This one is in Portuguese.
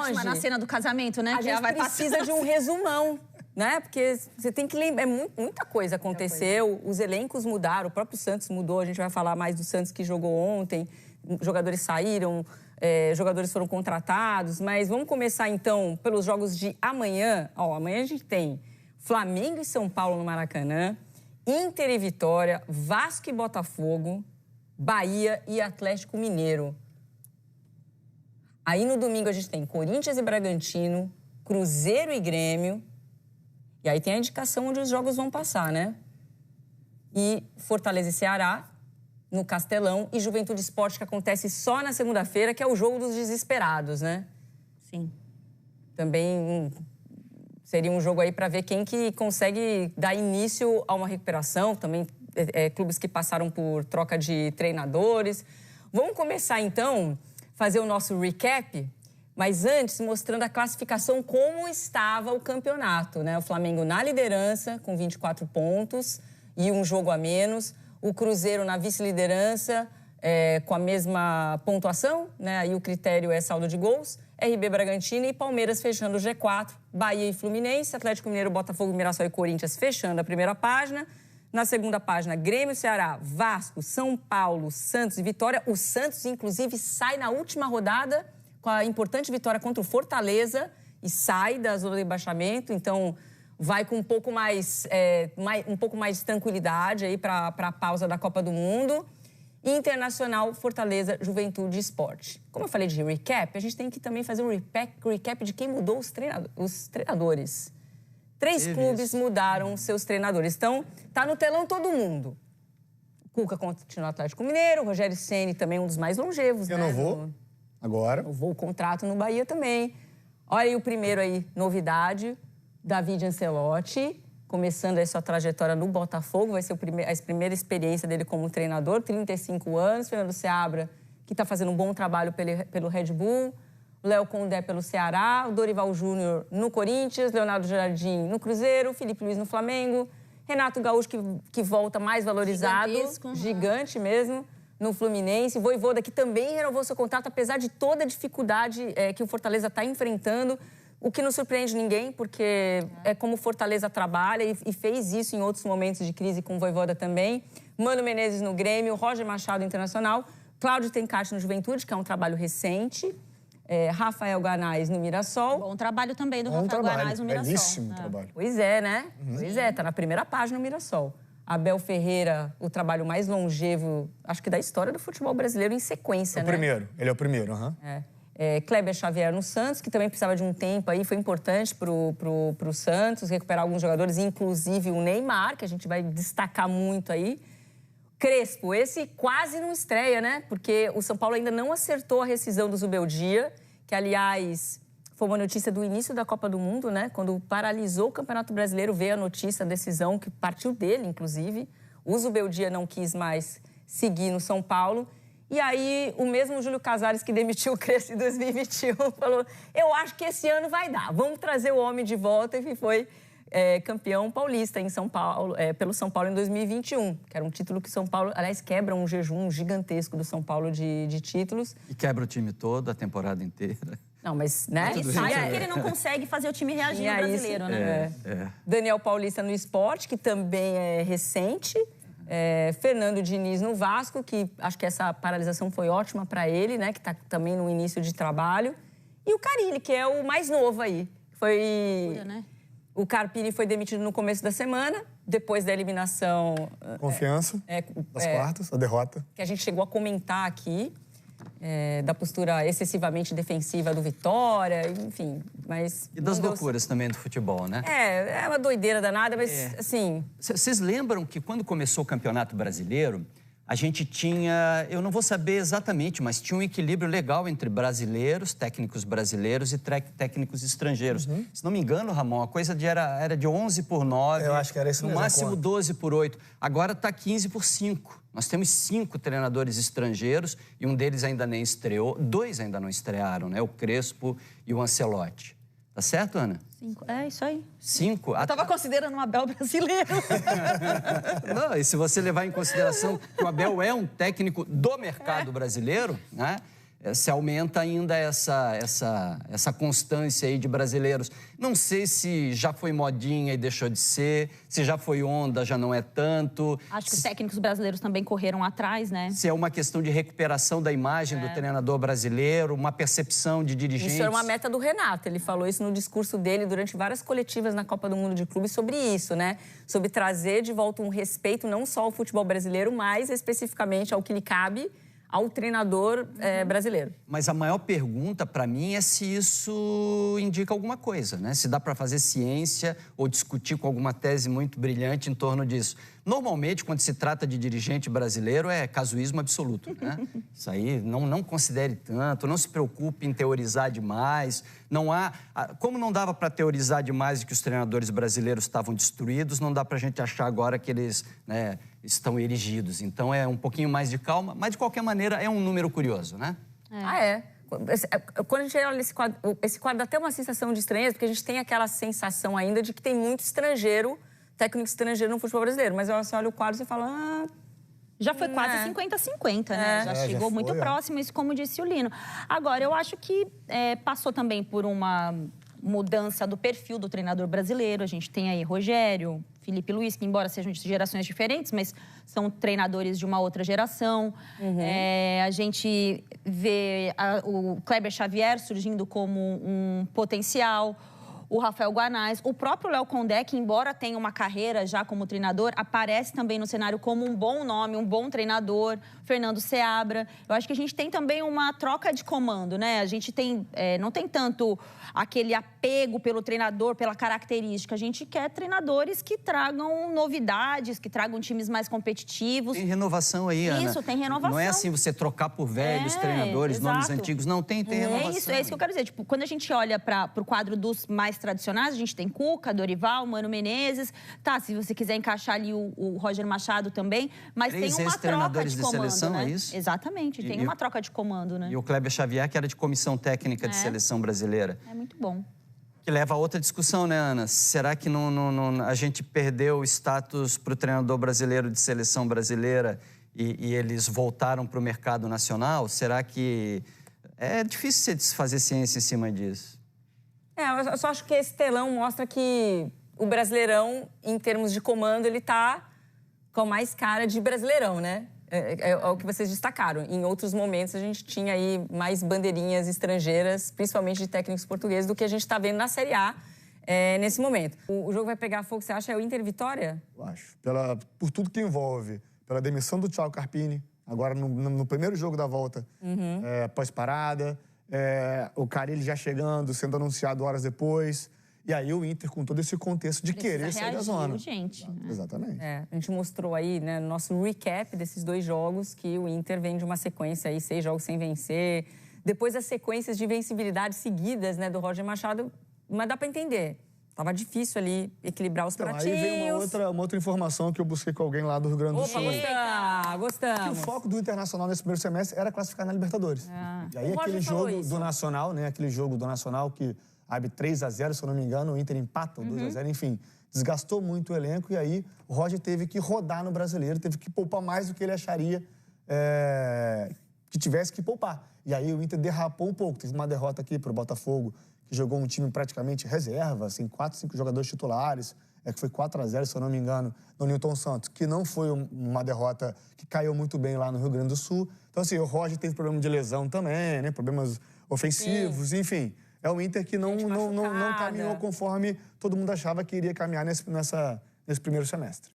ótima na cena do casamento, né? A gente precisa de um resumão, né? Porque você tem que lembrar, muita coisa aconteceu, os elencos mudaram, o próprio Santos mudou, a gente vai falar mais do Santos que jogou ontem, jogadores saíram, jogadores foram contratados, mas vamos começar então pelos jogos de amanhã. Amanhã a gente tem Flamengo e São Paulo no Maracanã, Inter e Vitória, Vasco e Botafogo, Bahia e Atlético Mineiro. Aí no domingo a gente tem Corinthians e Bragantino, Cruzeiro e Grêmio. E aí tem a indicação onde os jogos vão passar, né? E Fortaleza e Ceará, no Castelão, e Juventude Sport, que acontece só na segunda-feira, que é o jogo dos desesperados, né? Sim. Também seria um jogo aí para ver quem que consegue dar início a uma recuperação. Também clubes que passaram por troca de treinadores. Vamos começar, então, fazer o nosso recap, mas antes mostrando a classificação, como estava o campeonato, né? O Flamengo na liderança, com 24 pontos e um jogo a menos. O Cruzeiro na vice-liderança, com a mesma pontuação, né? Aí o critério é saldo de gols. RB Bragantino e Palmeiras fechando o G4. Bahia e Fluminense, Atlético Mineiro, Botafogo, Mirassol e Corinthians fechando a primeira página. Na segunda página, Grêmio, Ceará, Vasco, São Paulo, Santos e Vitória. O Santos, inclusive, sai na última rodada com a importante vitória contra o Fortaleza e sai da zona de rebaixamento. Então, vai com um pouco mais de tranquilidade aí para a pausa da Copa do Mundo. Internacional, Fortaleza, Juventude e Sport. Como eu falei de recap, a gente tem que também fazer um recap de quem mudou os treinadores. 3 clubes mudaram seus treinadores. Então, tá no telão todo mundo. Cuca continua no Atlético Mineiro, Rogério Ceni também um dos mais longevos. Eu não vou, agora. Eu vou o contrato no Bahia também. Olha aí o primeiro aí, novidade, David Ancelotti, começando aí sua trajetória no Botafogo, vai ser a primeira experiência dele como treinador, 35 anos, Fernando Seabra, que está fazendo um bom trabalho pelo Red Bull, Léo Condé pelo Ceará, o Dorival Júnior no Corinthians, Leonardo Jardim no Cruzeiro, Felipe Luiz no Flamengo, Renato Gaúcho, que volta mais valorizado, gigante mesmo, no Fluminense, Vojvoda, que também renovou seu contrato, apesar de toda a dificuldade que o Fortaleza está enfrentando, o que não surpreende ninguém, porque é como o Fortaleza trabalha e fez isso em outros momentos de crise com o Vojvoda também. Mano Menezes no Grêmio, Roger Machado Internacional, Cláudio Tencati no Juventude, que é um trabalho recente, Rafael Ganais no Mirassol. Bom trabalho também do Rafael Ganais no Mirassol. Belíssimo trabalho. Pois é, né? Pois é, tá na primeira página no Mirassol. Abel Ferreira, o trabalho mais longevo, acho que da história do futebol brasileiro em sequência, né? Ele é o primeiro, Kleber Xavier no Santos, que também precisava de um tempo aí, foi importante pro Santos recuperar alguns jogadores, inclusive o Neymar, que a gente vai destacar muito aí. Crespo, esse quase não estreia, né? Porque o São Paulo ainda não acertou a rescisão do Zubeldia, que, aliás, foi uma notícia do início da Copa do Mundo, né? Quando paralisou o Campeonato Brasileiro, veio a notícia, a decisão, que partiu dele, inclusive. O Zubeldia não quis mais seguir no São Paulo. E aí, o mesmo Júlio Casares, que demitiu o Crespo em 2021, falou: eu acho que esse ano vai dar, vamos trazer o homem de volta, e foi campeão paulista em São Paulo, pelo São Paulo em 2021, que era um título que São Paulo, aliás, quebra um jejum gigantesco do São Paulo de títulos. E quebra o time todo, a temporada inteira. Não, mas, né? Ele sabe que ele não consegue fazer o time reagir no brasileiro, né? Daniel Paulista no Sport, que também é recente. Fernando Diniz no Vasco, que acho que essa paralisação foi ótima para ele, né? Que está também no início de trabalho. E o Carille, que é o mais novo aí. Foi... né? O Carpini foi demitido no começo da semana, depois da eliminação... Confiança, das quartas, a derrota. Que a gente chegou a comentar aqui, da postura excessivamente defensiva do Vitória, enfim, mas... E das loucuras também do futebol, né? É uma doideira danada, mas, assim... Vocês lembram que quando começou o Campeonato Brasileiro, a gente tinha, eu não vou saber exatamente, mas tinha um equilíbrio legal entre brasileiros, técnicos brasileiros e técnicos estrangeiros. Se não me engano, Ramon, a coisa era de 11-9. Eu acho que era isso mesmo. No máximo 12-8. Agora está 15-5. Nós temos 5 treinadores estrangeiros e um deles ainda nem estreou. 2 ainda não estrearam, né? O Crespo e o Ancelotti. Tá certo, Ana? 5. É isso aí. 5? Eu tava considerando um Abel brasileiro. Não, e se você levar em consideração que o Abel é um técnico do mercado brasileiro, né? se aumenta ainda essa constância aí de brasileiros. Não sei se já foi modinha e deixou de ser, se já foi onda, já não é tanto. Acho que os técnicos brasileiros também correram atrás, né? Se é uma questão de recuperação da imagem do treinador brasileiro, uma percepção de dirigentes. Isso era uma meta do Renato, ele falou isso no discurso dele durante várias coletivas na Copa do Mundo de Clubes sobre isso, né? Sobre trazer de volta um respeito não só ao futebol brasileiro, mas especificamente ao que lhe cabe ao treinador brasileiro. Mas a maior pergunta para mim é se isso indica alguma coisa, né? Se dá para fazer ciência ou discutir com alguma tese muito brilhante em torno disso. Normalmente, quando se trata de dirigente brasileiro, é casuísmo absoluto, né? Isso aí, não considere tanto, não se preocupe em teorizar demais. Não há... Como não dava para teorizar demais de que os treinadores brasileiros estavam destruídos, não dá para a gente achar agora que eles, né, estão erigidos. Então, é um pouquinho mais de calma, mas, de qualquer maneira, é um número curioso, né? Quando a gente olha esse quadro dá até uma sensação de estranheza, porque a gente tem aquela sensação ainda de que tem muito estrangeiro, técnico estrangeiro no futebol brasileiro. Mas você olha o quadro e fala... Já foi quase 50-50, né? Já chegou muito próximo, isso como disse o Lino. Agora, eu acho que passou também por uma mudança do perfil do treinador brasileiro. A gente tem aí Rogério, Felipe Luiz, que embora sejam de gerações diferentes, mas são treinadores de uma outra geração. A gente vê o Kleber Xavier surgindo como um potencial, o Rafael Guanais, o próprio Léo Condé, que embora tenha uma carreira já como treinador, aparece também no cenário como um bom nome, um bom treinador, Fernando Seabra. Eu acho que a gente tem também uma troca de comando, né? A gente tem, não tem tanto aquele apego pelo treinador, pela característica. A gente quer treinadores que tragam novidades, que tragam times mais competitivos. Tem renovação aí, Ana. Isso, tem renovação. Não é assim você trocar por velhos treinadores, nomes antigos. Não, tem renovação. É isso que eu quero dizer. Tipo, quando a gente olha para o quadro dos mais tradicionais, a gente tem Cuca, Dorival, Mano Menezes. Tá, se você quiser encaixar ali o Roger Machado também. Mas tem uma troca de comando, seleção, né? é isso? Exatamente, tem uma troca de comando, né? E o Kleber Xavier, que era de comissão técnica de seleção brasileira. É muito bom. Que leva a outra discussão, né, Ana? Será que a gente perdeu o status para o treinador brasileiro de seleção brasileira e eles voltaram para o mercado nacional? Será que... É difícil você fazer ciência em cima disso. Eu só acho que esse telão mostra que o Brasileirão, em termos de comando, ele tá com mais cara de Brasileirão, né? É o que vocês destacaram. Em outros momentos, a gente tinha aí mais bandeirinhas estrangeiras, principalmente de técnicos portugueses, do que a gente está vendo na Série A nesse momento. O jogo vai pegar fogo, você acha? É o Inter-Vitória? Eu acho. Por tudo que envolve. Pela demissão do Thiago Carpini, agora no primeiro jogo da volta, pós-parada. O Carille já chegando, sendo anunciado horas depois. E aí o Inter, com todo esse contexto de querer sair da zona. Gente, né? Exatamente. A gente mostrou aí, né, no nosso recap desses 2 jogos, que o Inter vem de uma sequência aí, 6 jogos sem vencer. Depois das sequências de vencibilidade seguidas, né, do Roger Machado, mas dá para entender. Tava difícil ali equilibrar os pratinhos. Aí vem uma outra informação que eu busquei com alguém lá do Rio Grande do Sul. Gostamos. Que o foco do Internacional nesse primeiro semestre era classificar na Libertadores. E aí aquele jogo do Nacional, né? Aquele jogo do Nacional que abre 3-0, se eu não me engano, o Inter empata, 2-0, enfim. Desgastou muito o elenco e aí o Roger teve que rodar no Brasileiro, teve que poupar mais do que ele acharia que tivesse que poupar. E aí o Inter derrapou um pouco. Teve uma derrota aqui pro Botafogo, que jogou um time praticamente reserva, assim, 4, 5 jogadores titulares, que foi 4-0, se eu não me engano, no Newton Santos, que não foi uma derrota que caiu muito bem lá no Rio Grande do Sul. Então, assim, o Roger teve problema de lesão também, né? Problemas ofensivos, enfim. É o Inter que não caminhou conforme todo mundo achava que iria caminhar nesse primeiro semestre.